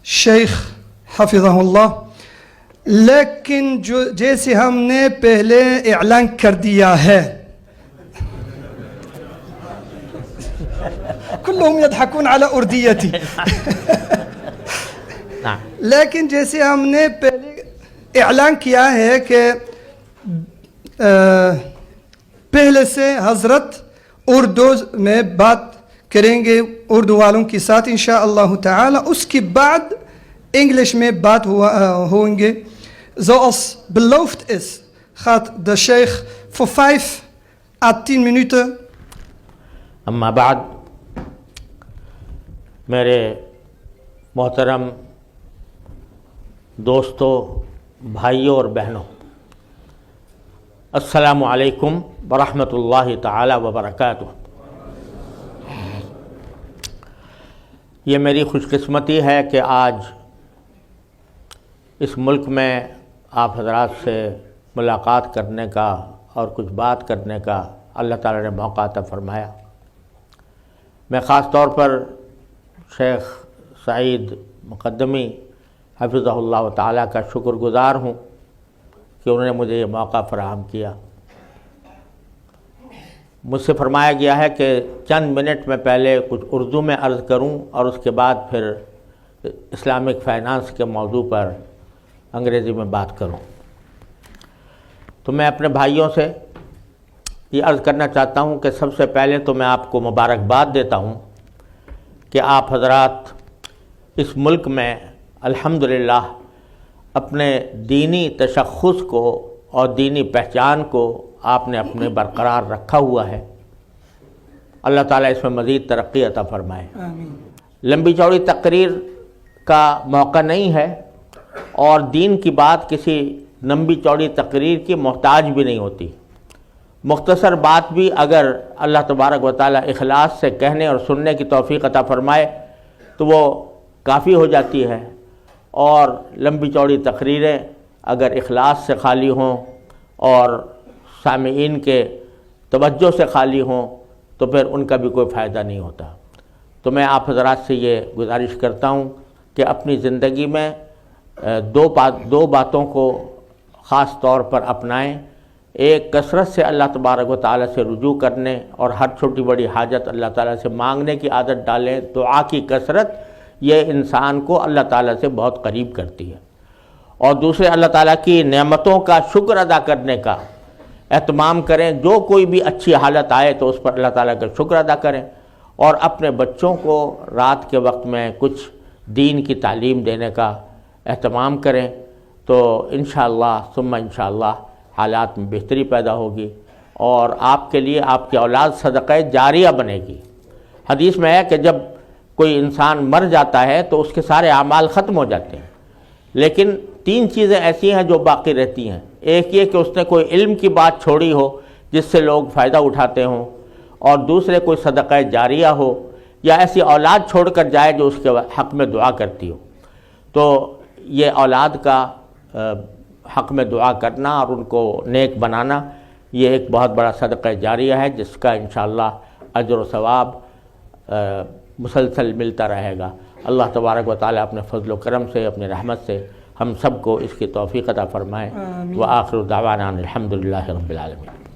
شیخ حفظہ اللہ، لیکن جیسے ہم نے پہلے اعلان کر دیا ہے، كلهم يضحكون على اردیتی، لیکن جیسے ہم نے پہلے اعلان کیا ہے کہ پہلے سے حضرت اردو میں بات کریں گے اردو والوں کے ساتھ انشاءاللہ تعالی، اس کے بعد انگلش میں بات ہوں گے. Zoals beloofd is gaat de sheikh voor 5 à 10 minuten. اما بعد، میرے محترم دوستوں، بھائیوں اور بہنوں، السلام علیکم ورحمۃ اللہ تعالی وبرکاتہ. یہ میری خوش قسمتی ہے کہ آج اس ملک میں آپ حضرات سے ملاقات کرنے کا اور کچھ بات کرنے کا اللہ تعالی نے موقع عطا فرمایا. میں خاص طور پر شیخ سعید مقدمی حفظہ اللہ تعالیٰ کا شکر گزار ہوں کہ انہوں نے مجھے یہ موقع فراہم کیا. مجھ سے فرمایا گیا ہے کہ چند منٹ میں پہلے کچھ اردو میں عرض کروں اور اس کے بعد پھر اسلامک فائنانس کے موضوع پر انگریزی میں بات کروں. تو میں اپنے بھائیوں سے یہ عرض کرنا چاہتا ہوں کہ سب سے پہلے تو میں آپ کو مبارکباد دیتا ہوں کہ آپ حضرات اس ملک میں الحمدللہ اپنے دینی تشخص کو اور دینی پہچان کو آپ نے اپنے برقرار رکھا ہوا ہے. اللہ تعالیٰ اس میں مزید ترقی عطا فرمائے. آمین. لمبی چوڑی تقریر کا موقع نہیں ہے اور دین کی بات کسی لمبی چوڑی تقریر کی محتاج بھی نہیں ہوتی. مختصر بات بھی اگر اللہ تبارک و تعالیٰ اخلاص سے کہنے اور سننے کی توفیق عطا فرمائے تو وہ کافی ہو جاتی ہے، اور لمبی چوڑی تقریریں اگر اخلاص سے خالی ہوں اور سامعین کے توجہ سے خالی ہوں تو پھر ان کا بھی کوئی فائدہ نہیں ہوتا. تو میں آپ حضرات سے یہ گزارش کرتا ہوں کہ اپنی زندگی میں دو باتوں کو خاص طور پر اپنائیں. ایک، کثرت سے اللہ تبارک و تعالیٰ سے رجوع کرنے اور ہر چھوٹی بڑی حاجت اللہ تعالیٰ سے مانگنے کی عادت ڈالیں. دعا کی کثرت یہ انسان کو اللہ تعالیٰ سے بہت قریب کرتی ہے. اور دوسرے، اللہ تعالیٰ کی نعمتوں کا شکر ادا کرنے کا اہتمام کریں. جو کوئی بھی اچھی حالت آئے تو اس پر اللہ تعالیٰ کا شکر ادا کریں، اور اپنے بچوں کو رات کے وقت میں کچھ دین کی تعلیم دینے کا اہتمام کریں. تو انشاءاللہ ثم انشاءاللہ حالات میں بہتری پیدا ہوگی اور آپ کے لیے آپ کی اولاد صدقہ جاریہ بنے گی. حدیث میں ہے کہ جب کوئی انسان مر جاتا ہے تو اس کے سارے اعمال ختم ہو جاتے ہیں، لیکن 3 چیزیں ایسی ہیں جو باقی رہتی ہیں. ایک یہ کہ اس نے کوئی علم کی بات چھوڑی ہو جس سے لوگ فائدہ اٹھاتے ہوں، اور دوسرے کوئی صدقہ جاریہ ہو یا ایسی اولاد چھوڑ کر جائے جو اس کے حق میں دعا کرتی ہو. تو یہ اولاد کا حق میں دعا کرنا اور ان کو نیک بنانا یہ ایک بہت بڑا صدقہ جاریہ ہے، جس کا انشاءاللہ اجر و ثواب مسلسل ملتا رہے گا. اللہ تبارک و تعالیٰ اپنے فضل و کرم سے، اپنے رحمت سے ہم سب کو اس کی توفیق عطا فرمائے. وآخر دعوانا الحمدللہ رب العالمین.